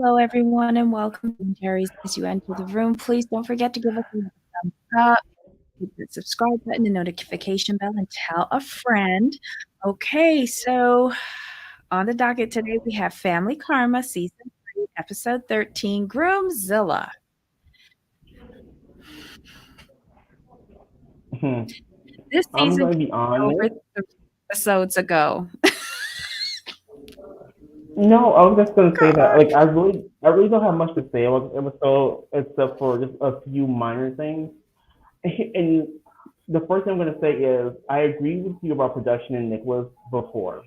Hello, everyone, and welcome to Jerry's. As you enter the room, please don't forget to give us a thumbs up, hit the subscribe button, the notification bell, and tell a friend. Okay, so on the docket today, we have Family Karma, Season 3, Episode 13, Groomzilla. This I'm season going to came be over honest. 3 episodes ago. No, I was just going to say that. Like, Gosh. I really don't have much to say about the episode except for just a few minor things. And the first thing I'm going to say is I agree with you about production and Nicholas before.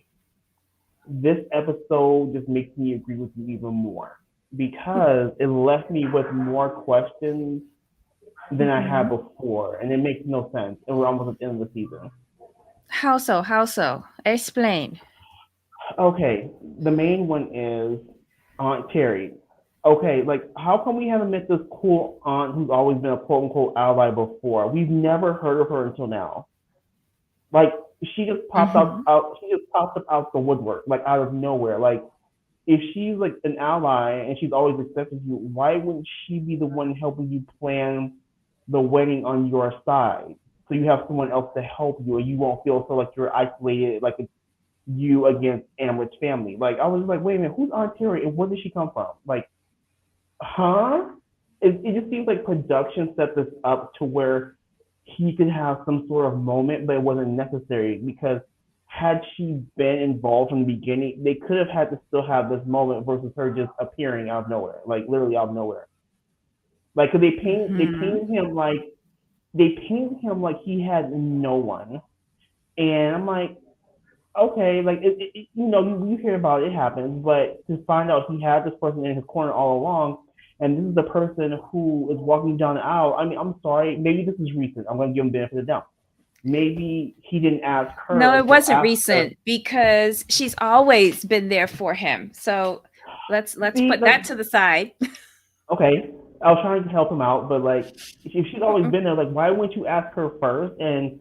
This episode just makes me agree with you even more because it left me with more questions than I had Mhm. before, and it makes no sense. And we're almost at the end of the season. How so? How so? Explain. Okay, the main one is Aunt Terry. Okay, like how come we haven't met this cool aunt who's always been a quote unquote ally before? We've never heard of her until now. Like she just popped Mhm. out she just popped up out the woodwork, like out of nowhere. Like if she's like an ally and she's always accepted you, why wouldn't she be the one helping you plan the wedding on your side? So you have someone else to help you and you won't feel so like you're isolated, like it's you against Amrit's family. Like I was just like, wait a minute, who's Aunt Terry and where did she come from? Like, huh? It just seems like production set this up to where he could have some sort of moment, but it wasn't necessary because had she been involved from the beginning, they could have had to still have this moment versus her just appearing out of nowhere, like literally out of nowhere. Like, 'cause they Mhm. painted him like he had no one, and I'm like, okay, like you hear about it, it happens, but to find out he had this person in his corner all along, and this is the person who is walking down the aisle. I mean, I'm sorry, maybe this is recent. I'm gonna give him the benefit of the doubt. Maybe he didn't ask her No, it until wasn't after. recent because she's always been there for him. So let's See, put like, that to the side. okay, I was trying to help him out, but like, if she's always been there, like, why wouldn't you ask her first? And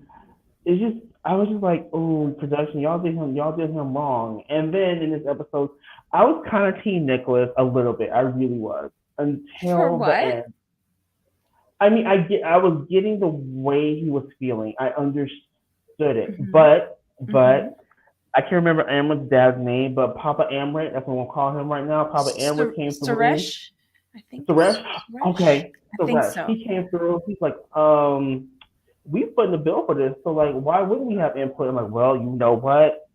it's just I was just like, oh, production, y'all did him wrong. And then in this episode, I was kind of team Nicholas a little bit. I really was For until the what? end. I mean, I was getting the way he was feeling. I understood it, Hmm. Hmm. but I can't remember Amrit's dad's name, but Papa Amrit, that's what we'll call him right now. Papa Amrit came through. Suresh? I think Suresh, Suresh? okay, I think Suresh, so. he came through. He's like, we put in the bill for this, so like, why wouldn't we have input? I'm like, well, you know what?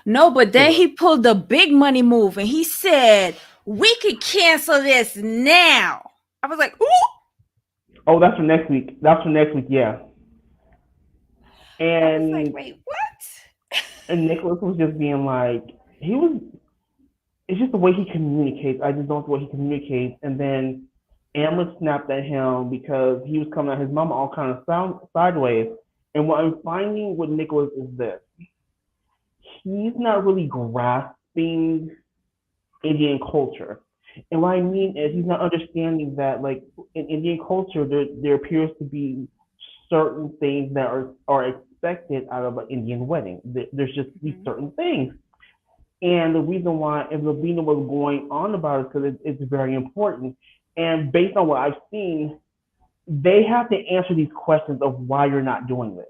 No, but then Suresh. he pulled the big money move and he said, we could cancel this now. I was like, ooh. Oh, that's for next week. That's for next week, yeah. I was like, And wait, what? Nicholas was just being like, he was. It's just the way he communicates. I just don't like the way he communicates. And then Amber snapped at him because he was coming at his mama all kind of sideways. And what I'm finding with Nicholas is this: he's not really grasping Indian culture. And what I mean is he's not understanding that like in Indian culture there appears to be certain things that are expected out of an Indian wedding. There's just these Mhm. certain things. And the reason why if Ravina was going on about it is because it's very important. And based on what I've seen, they have to answer these questions of why you're not doing this.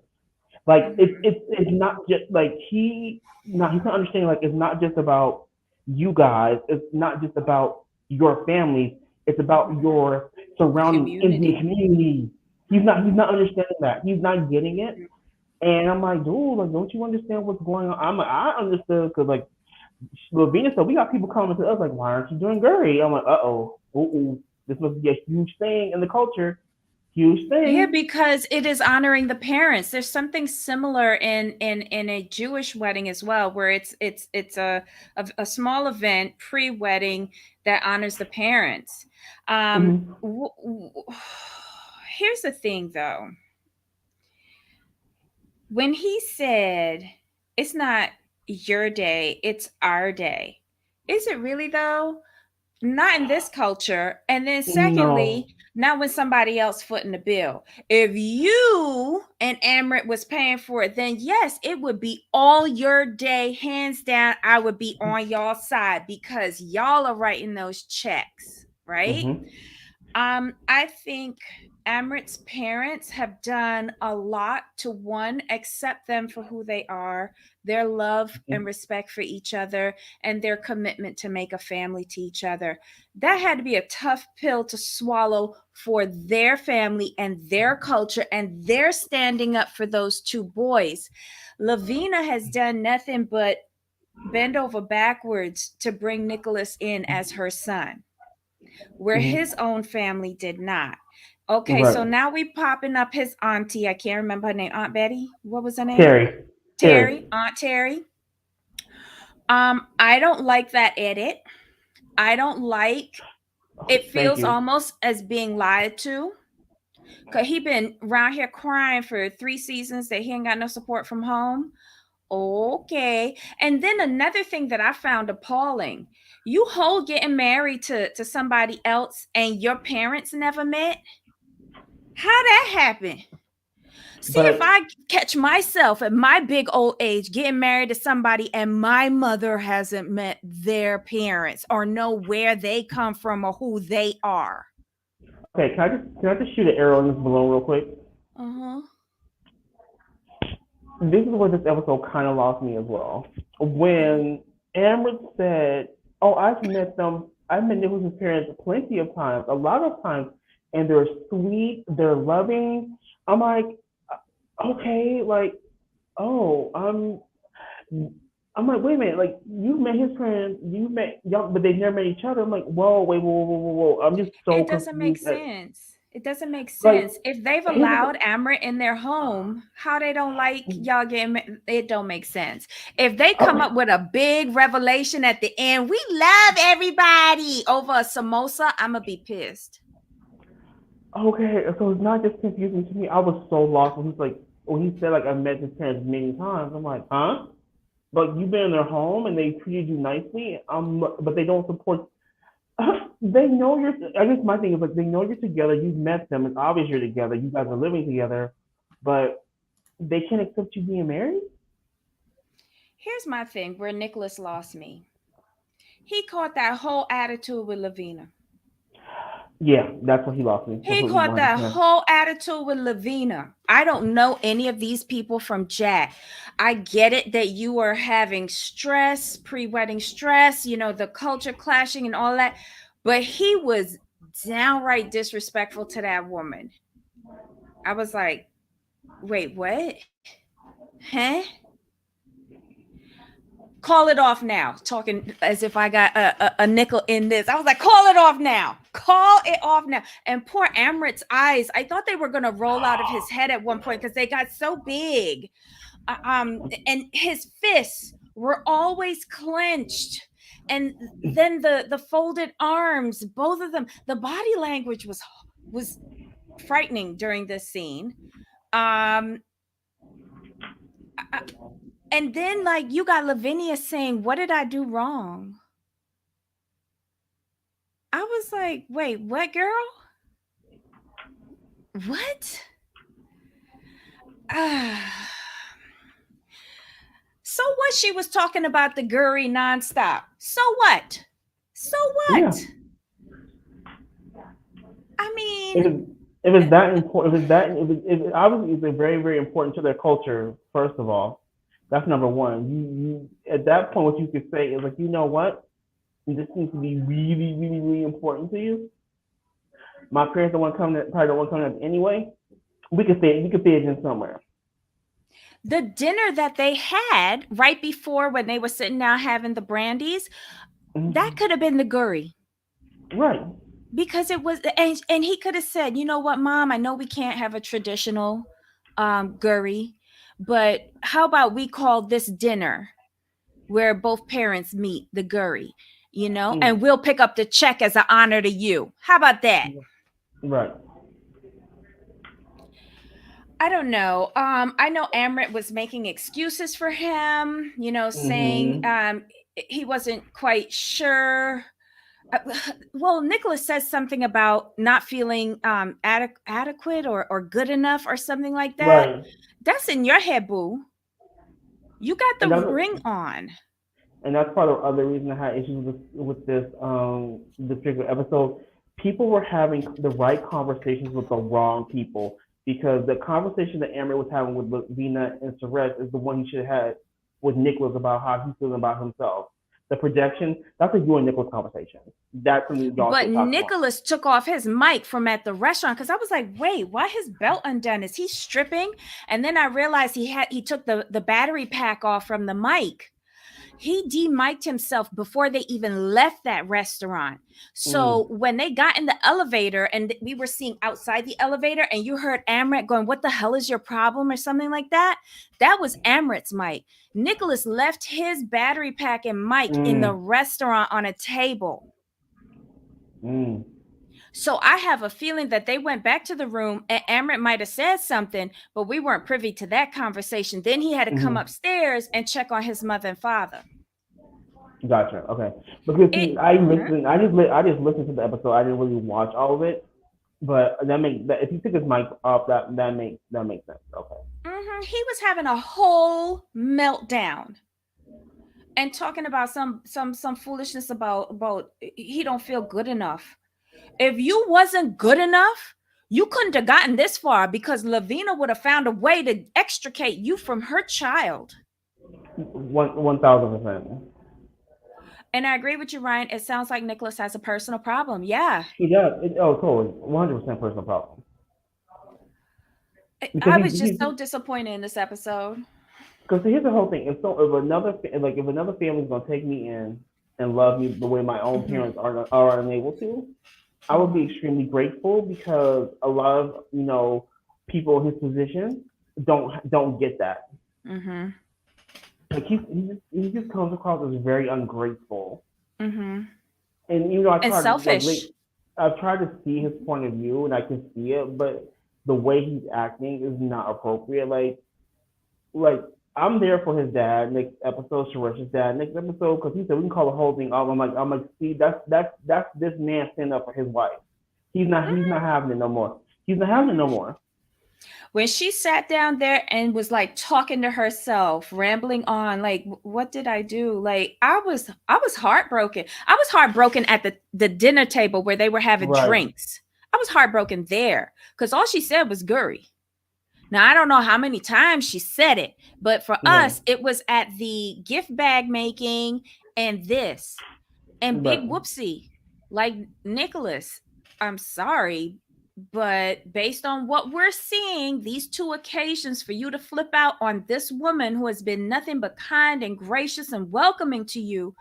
Like Mhm. it's not just like he's not understanding like it's not just about you guys. It's not just about your family. It's about Mhm. your surrounding Indian Community. community. He's not understanding that. He's not getting it. And I'm like, dude, like, don't you understand what's going on? I'm like, I understood because like Lavina said, we got people coming to us like, why aren't you doing Gary? I'm like, this must be a huge thing in the culture, huge Yeah, thing. because it is honoring the parents. There's something similar in a Jewish wedding as well, where it's a small event pre-wedding that honors the parents. Um, Mm-hmm. w- w- Here's the thing, though. When he said it's not your day, it's our day, is it really though? Not in this culture. And then No. secondly, not when somebody else footing the bill. If you and Amrit was paying for it, then yes, it would be all your day, hands down. I would be on y'all side because y'all are writing those checks, right? Mm-hmm. I think Amrit's parents have done a lot to one, accept them for who they are, their love and respect for each other, and their commitment to make a family to each other. That had to be a tough pill to swallow for their family and their culture, and they're standing up for those two boys. Lavina has done nothing but bend over backwards to bring Nicholas in as her son where Mm-hmm. his own family did not. Okay, Right. so now we popping up his auntie. I can't remember her name. Aunt Betty. What was her name? Terry. Terry. Terry. Aunt Terry. I don't like that edit. I don't like. It Thank feels you. almost as being lied to. Cause he been around here crying for 3 seasons that he ain't got no support from home. Okay. And then another thing that I found appalling, you whole getting married to somebody else and your parents never met. How that happen? See if But I catch myself at my big old age getting married to somebody and my mother hasn't met their parents or know where they come from or who they are. okay, can I just shoot an arrow in this balloon real quick? Uh-huh. This is where this episode kind of lost me as well. When Amber said, "Oh, I've met Nicholas's parents plenty of times, a lot of times, and they're sweet, they're loving." I'm like, okay, like, oh, I'm like, wait a minute, like you met his friends, you met y'all, but they never met each other. I'm like, whoa, wait, whoa, whoa, whoa, whoa. I'm just so It doesn't make confused. sense. It doesn't make Like, sense. If they've here's the allowed Amrit in their home, how they don't like y'all getting it don't make sense. If they come okay, up with a big revelation at the end, we love everybody over a samosa, I'm gonna be pissed. okay, so it's not just confusing to me. I was so lost when he said like I met his parents many times. I'm like, huh? But you've been in their home and they treated you nicely. But they don't support. They know you're. I guess my thing is like they know you're together. You've met them. It's obvious you're together. You guys are living together, but they can't accept you being married. Here's my thing where Nicholas lost me. He caught that whole attitude with Lavina. Yeah, that's what he lost me He completely, caught that 100%. whole attitude with Lavina. I don't know any of these people from Jack. I get it that you are having stress, pre wedding stress, the culture clashing and all that. But he was downright disrespectful to that woman. I was like, wait, what? Huh? Call it off now. Talking as if I got a nickel in this. I was like, call it off now. Call it off now. And poor Amrit's eyes, I thought they were going to roll out of his head at one point because they got so big. And his fists were always clenched. And then the folded arms, both of them, the body language was frightening during this scene. Um, I, and then like you got Lavinia saying, "What did I do wrong?" I was like, "Wait, what, girl? What?" Ah. So what? She was talking about the Guri nonstop. So what? So Yeah, what? I if mean, it, if it's that important, if it obviously it's very very important to their culture. First of all, that's number one. You at that point, what you could say is like, you know what? This seems to be really, really, really important to you. My parents don't want to come. Probably don't want to come up anyway. We could fit it in somewhere. the dinner that they had right before when they were sitting down having the brandies, that Mm-hmm. could have been the Guri. Right. Because it was and he could have said, "You know what, mom, I know we can't have a traditional Guri, but how about we call this dinner where both parents meet the Guri, Mm. and we'll pick up the check as an honor to you. How about that?" Right. I don't know. I know Amrit was making excuses for him, saying Mm-hmm. he wasn't quite sure. Uh, well, Nicholas says something about not feeling adequate or good enough or something like that. Right. That's in your head, boo. You got And the that's ring on. and that's part of the other reason I had issues with this particular episode. People were having the right conversations with the wrong people because the conversation that Amber was having with Vina and Suresh is the one he should have had with Nicholas about how he's feeling about himself. The projection, that's a you and Nicholas conversation. That's something y'all But should talk about. Nicholas took off his mic from at the restaurant because I was like, wait, why his belt undone? Is he stripping? And then I realized he took the battery pack off from the mic. He demiked himself before they even left that restaurant. So Mm, when they got in the elevator and we were seeing outside the elevator and you heard Amrit going, what the hell is your problem? Or something like that. That was Amrit's mic. Nicholas left his battery pack and mic in the mm, restaurant on a table. mm, So I have a feeling that they went back to the room and Amrit might have said something, but we weren't privy to that conversation. Then he had to come mm. upstairs and check on his mother and father. Gotcha. Okay. Because It see, I listened. I just listened to the episode. I didn't really watch all of it. But that makes that if he took his mic off, that makes sense. Okay. he was having a whole meltdown and talking about some foolishness about he don't feel good enough. If you wasn't good enough, you couldn't have gotten this far because Lavina would have found a way to extricate you from her child. 1,000%. And I agree with you, Ryan. It sounds like Nicholas has a personal problem. Yeah. He does. Oh, totally. 100% personal problem. Because I was just so disappointed in this episode. because here's the whole thing. If another family's gonna take me in and love me the way my own Mm-hmm. parents are unable to, I would be Mm-hmm. extremely grateful because a lot of people in his position don't get that. Mm-hmm. Like he just comes across as very ungrateful. Mm-hmm. And And selfish. I've tried to see his point of view and I can see it, but the way he's acting is not appropriate. Like I'm there for his dad next episode, Sharesh's dad next episode, because he said we can call the whole thing off. I'm like, see, that's this man standing up for his wife. He's not having it no more. He's not having it no more. When she sat down there and was like talking to herself, rambling on, like, what did I do? Like, I was heartbroken. I was heartbroken at the dinner table where they were having Right. drinks. I was heartbroken there because all she said was Guri. Now I don't know how many times she said it, but for Right. us, it was at the gift bag making and this and big But whoopsie. Like Nicholas, I'm sorry, but based on what we're seeing, these two occasions for you to flip out on this woman who has been nothing but kind and gracious and welcoming to you,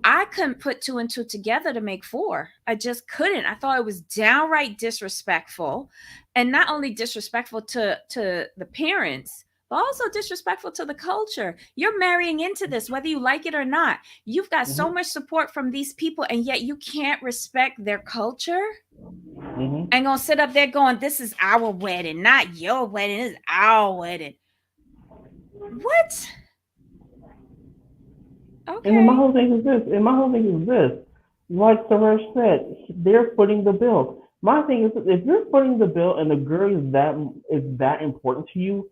I couldn't put two and two together to make four. I just couldn't. I thought it was downright disrespectful, and not only disrespectful to the parents, but also disrespectful to the culture. You're marrying into this, whether you like it or not. You've got so mhm, much support from these people, and yet you can't respect their culture mhm. and gonna sit up there going, "This is our wedding, not your wedding. This is our wedding." What? And then my Okay. whole thing is this. And my whole thing is this. Like Suresh said, they're footing the bill. My thing is, if you're footing the bill and the girl is that important to you,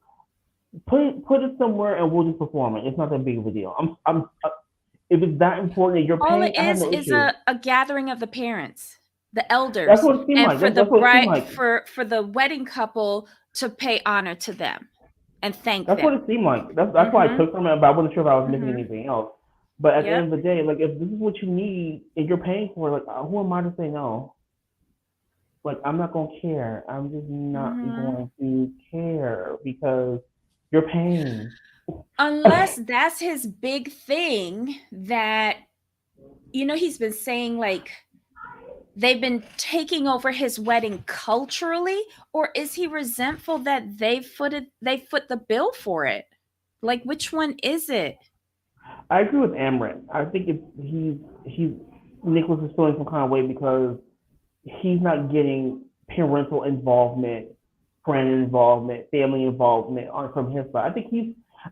put it somewhere and we'll just perform it. It's not that big of a deal. If it's that important and you're All paying, it I have no is issue. a gathering of the parents, the That's elders, what it seemed and like. for That's, the that's what it seemed bride like. for the wedding couple to pay honor to them and thank That's what them. it seemed like. That's why I Mm-hmm. took from it, but I wasn't sure if I was missing Mm-hmm. anything else. But at the Yep. end of the day, like if this is what you need and you're paying for it, like who am I to say no? Like I'm not gonna care. I'm just not Mm-hmm. going to care because you're paying. Unless that's his big thing that he's been saying like they've been taking over his wedding culturally, or is he resentful that they foot the bill for it? Like which one is it? I agree with Amrit. I think he's Nicholas is feeling some kind of way because he's not getting parental involvement, friend involvement, family involvement on from his side.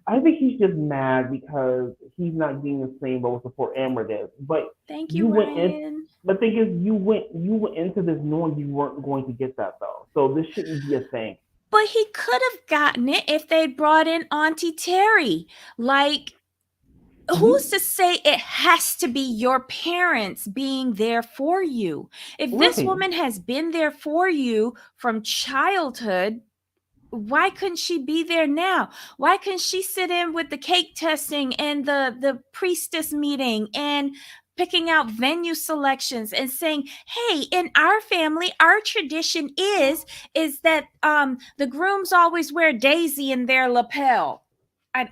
I think he's just mad because he's not getting the same level of support Amrit is. But Thank you, you went in Ryan. the thing is, you went into this knowing you weren't going to get that though. So this shouldn't be a thing. But he could have gotten it if they'd brought in Auntie Terry. Like, who's Hmm. to say it has to be your parents being there for you? If this Right. woman has been there for you from childhood, why couldn't she be there now? Why couldn't she sit in with the cake testing and the priestess meeting and picking out venue selections and saying, hey, in our family, our tradition is that the grooms always wear daisy in their lapel.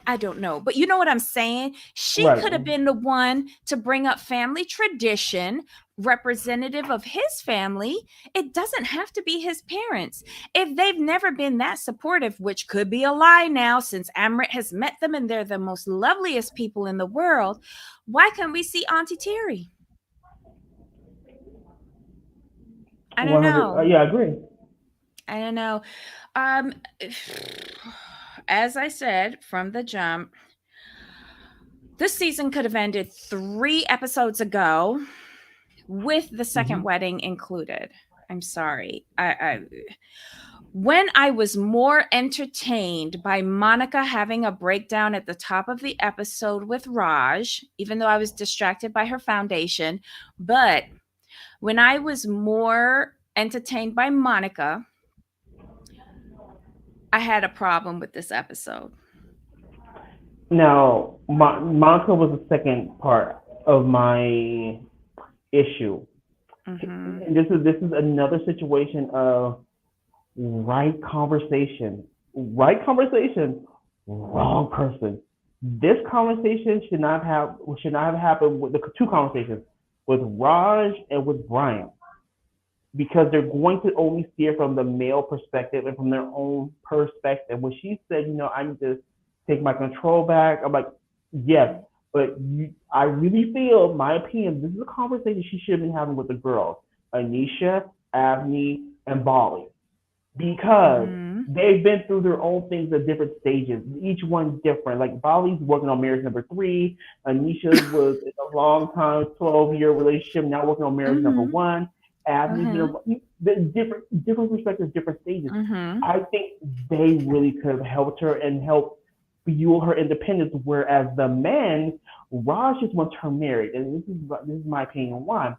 I don't know, but you know what I'm saying? She Right. could have been the one to bring up family tradition, representative of his family. It doesn't have to be his parents. If they've never been that supportive, which could be a lie now since Amrit has met them and they're the most loveliest people in the world, why can't we see Auntie Terry? I don't 100. know. Yeah, I agree. I don't know. Um, as I said from the jump, this season could have ended 3 episodes ago with the second Hmm. wedding included. I'm sorry. When I was more entertained by Monica having a breakdown at the top of the episode with Raj, even though I was distracted by her foundation, but when I was more entertained by Monica, I had a problem with this episode. Now, Monica was the second part of my issue, Mm-hmm. and this is another situation of right conversation, right conversation, wrong person. This conversation should not have happened with the two conversations with Raj and with Brian, because they're going to only see it from the male perspective and from their own perspective. When she said, I need to take my control back, I'm like, yes, but I really feel, my opinion, this is a conversation she should have been having with the girls, Anisha, Avni, and Bali, because Mm-hmm. they've been through their own things at different stages. Each one different. Like Bali's working on marriage number three. Anisha's was in a long time, 12-year relationship, now working on marriage number Mm-hmm. one. Avenues Mm-hmm. different perspectives, different stages. Mm-hmm. I think they really could have helped her and helped fuel her independence. Whereas the men, Raj just wants her married, and this is my opinion. Why?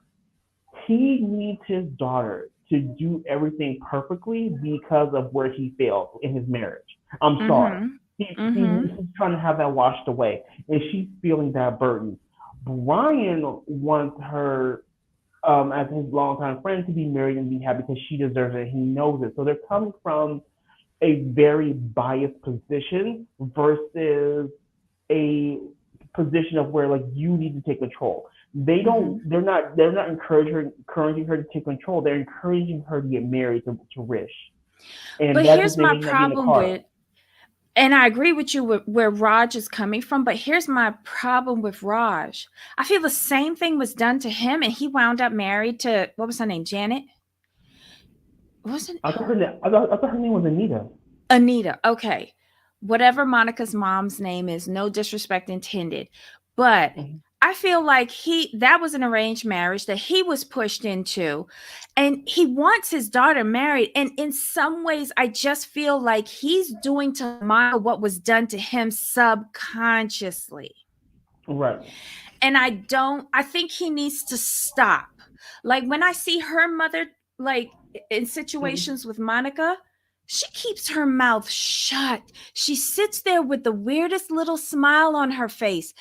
He needs his daughter to do everything perfectly because of where he failed in his marriage. I'm sorry. Mm-hmm. He's Mm-hmm. trying to have that washed away, and she's feeling that burden. Brian wants her, as his longtime friend, to be married and be happy because she deserves it. He knows it. So they're coming from a very biased position versus a position of where, like, you need to take control. They Mm-hmm. don't. They're not encouraging her to take control. They're encouraging her to get married to Rish, and But that's the here's thing. my They end up being a problem part. with, and I agree with you with where Raj is coming from, but here's my problem with Raj. I feel the same thing was done to him, and he wound up married to, what was her name? Janet? Wasn't I thought her name was Anita. Anita? Okay. Whatever Monica's mom's name is, no disrespect intended. But Mhm. I feel like that was an arranged marriage that he was pushed into, and he wants his daughter married. And in some ways, I just feel like he's doing to Monica what was done to him subconsciously. Right. And I think he needs to stop. Like when I see her mother, like in Mhm. situations with Monica, she keeps her mouth shut. She sits there with the weirdest little smile on her face.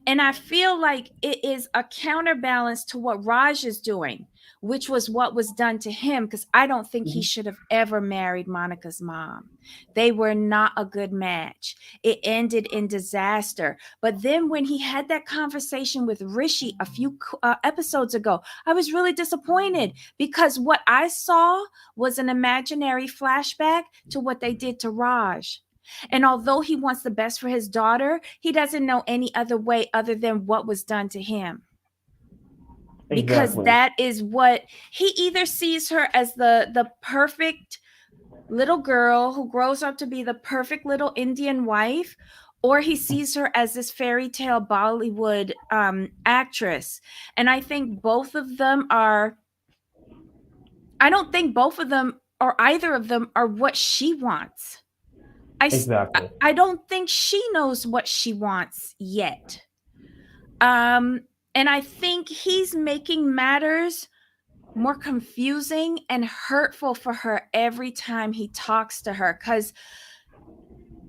And I feel like it is a counterbalance to what Raj is doing, which was what was done to him, because I don't think he Mhm. should have ever married Monica's mom. They were not a good match. It ended in disaster. But then when he had that conversation with Rishi a few episodes ago, I was really disappointed because what I saw was an imaginary flashback to what they did to Raj. And although he wants the best for his daughter, he doesn't know any other way other than what was done to him. Because Exactly. that is what he either sees her as the perfect little girl who grows up to be the perfect little Indian wife, or he sees her as this fairy tale Bollywood actress. And I think both of them are, I don't think both of them or either of them are what she wants. I, s- Exactly. I don't think she knows what she wants yet. Um, and I think he's making matters more confusing and hurtful for her every time he talks to her, because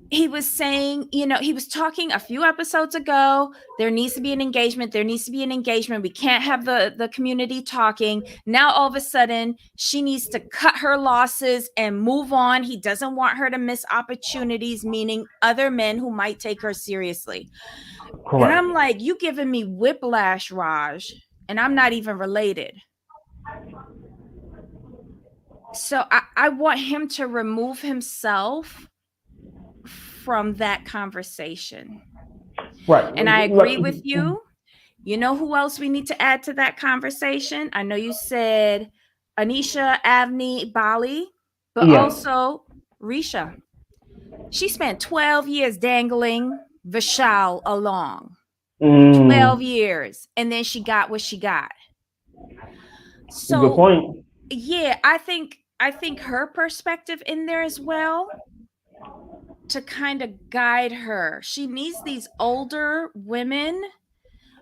he was saying, he was talking a few episodes ago, there needs to be an engagement, there needs to be an engagement, we can't have the community talking. Now all of a sudden she needs to cut her losses and move on. He doesn't want her to miss opportunities, meaning other men who might take her seriously. And Correct. I'm like, you giving me whiplash, Raj, and I'm not even related. So I want him to remove himself from that conversation. Right. And I Like, agree with you. You know who else we need to add to that conversation? I know you said Anisha, Avni, Bali, but yes. also Risha. She spent 12 years dangling Vishal along. 12 Mm, years. And then she got what she got. good So point. yeah, I think her perspective in there as well, to kind of guide her. She needs these older women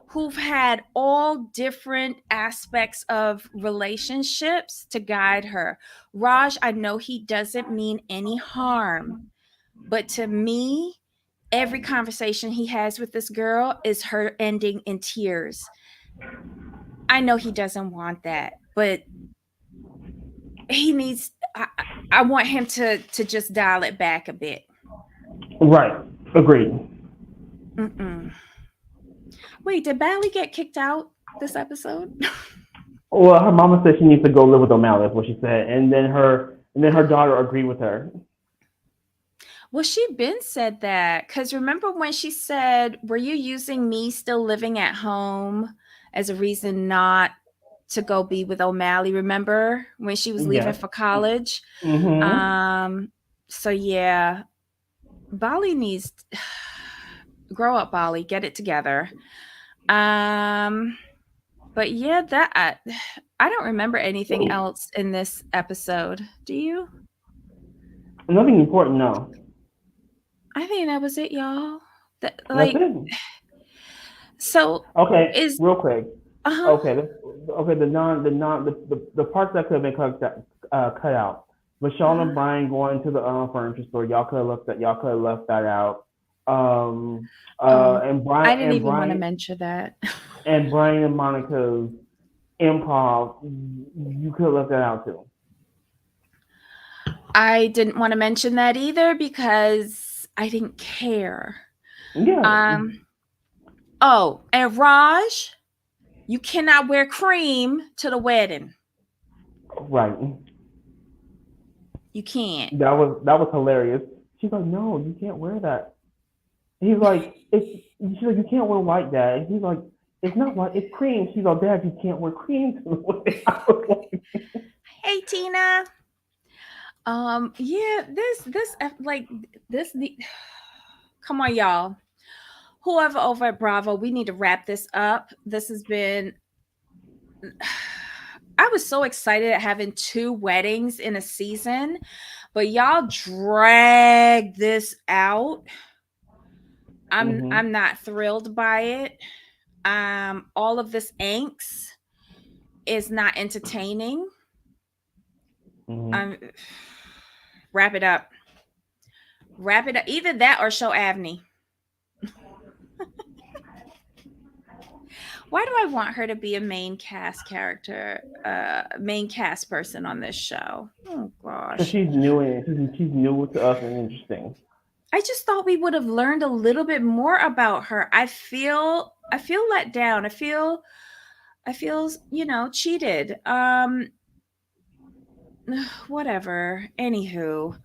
who've had all different aspects of relationships to guide her. Raj, I know he doesn't mean any harm, but to me, every conversation he has with this girl is her ending in tears. I know he doesn't want that, but he needs, I want him to just dial it back a bit. Right. Agreed. Mm-mm. Wait, did Bally get kicked out this episode? Well, her mama said she needs to go live with O'Malley. That's what she said, and then her daughter agreed with her. Well, she been said that, because remember when she said, "Were you using me still living at home as a reason not to go be with O'Malley?" Remember when she was leaving Yes. for college? Mhm. Um, so yeah, Bali needs grow up, Bali, get it together. Um, but yeah, that I don't remember anything else in this episode. Do you? Nothing important. No. I think that was it, y'all. That, That's like, it. so Okay. is Real quick. uh-huh. Okay. Okay. The parts that could have been cut out. Michelle Uh-huh. and Brian going to the furniture store. Y'all could have left that. Y'all could have left that out. Um. Oh, And I Brian didn't even want to mention that. And Monica's improv. You could have left that out too. I didn't want to mention that either because I didn't care. Yeah. Um oh, and Raj, you cannot wear cream to the wedding. Right. You can't. That was hilarious. She's like, no, you can't wear that. He's like, it's. She's like, you can't wear white, Dad. And he's like, it's not white, it's cream. She's like, Dad, you can't wear cream. I was like, Hey Tina. Yeah, this like this the come on y'all. Whoever over at Bravo, we need to wrap this up. This has been I was so excited at having two weddings in a season, but y'all drag this out. I'm mm-hmm, not thrilled by it. All of this angst is not entertaining. mm-hmm. Um wrap it up. Wrap it up. Either that or show Avni. Why do I want her to be a main cast character, main cast person on this show? Oh Because gosh. she's new and she's new to us and interesting. I just thought we would have learned a little bit more about her. I feel let down. I feel, cheated. Whatever. Anywho.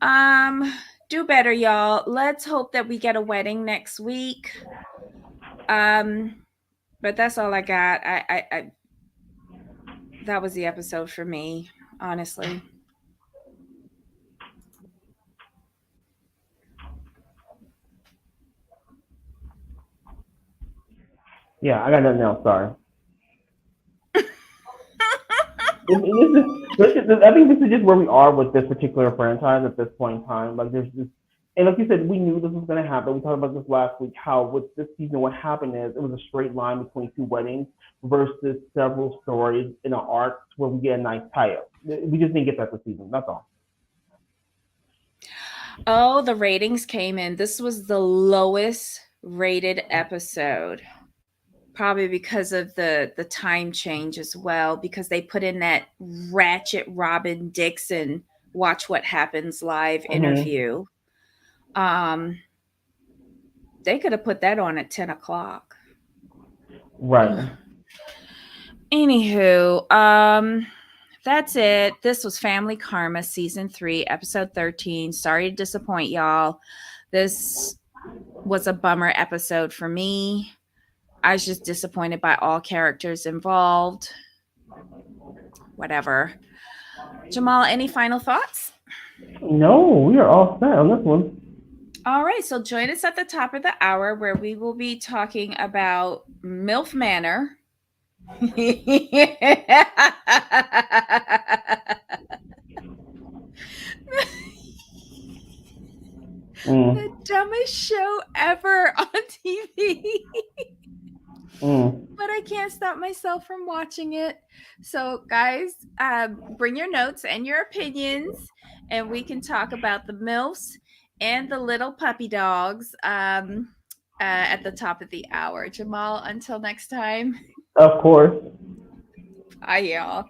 Um do better, y'all. Let's hope that we get a wedding next week. Um but that's all I got. I that was the episode for me, honestly. Yeah, I got nothing else. Sorry. I think this is just where we are with this particular franchise at this point in time. Like, there's just, and like you said, we knew this was going to happen. We talked about this last week. How with this season, what happened is it was a straight line between two weddings versus several stories in an arc where we get a nice tie-up. We just didn't get that this season. That's all. Oh, the ratings came in. This was the lowest rated episode. Probably because of the time change as well, because they put in that ratchet Robin Dixon Watch What Happens live Mm-hmm. interview. Um, they could have put that on at 10 o'clock. Right. Anywho, that's it. This was Family Karma season 3, episode 13. Sorry to disappoint y'all. This was a bummer episode for me. I was just disappointed by all characters involved. Whatever. Jamal, any final thoughts? No, we are all set on this one. All right, so join us at the top of the hour where we will be talking about MILF Manor. The Mm. dumbest show ever on TV. Mm. But I can't stop myself from watching it. So, guys, bring your notes and your opinions, and we can talk about the MILFs and the little puppy dogs at the top of the hour. Jamal, until next time, Of course. bye, y'all.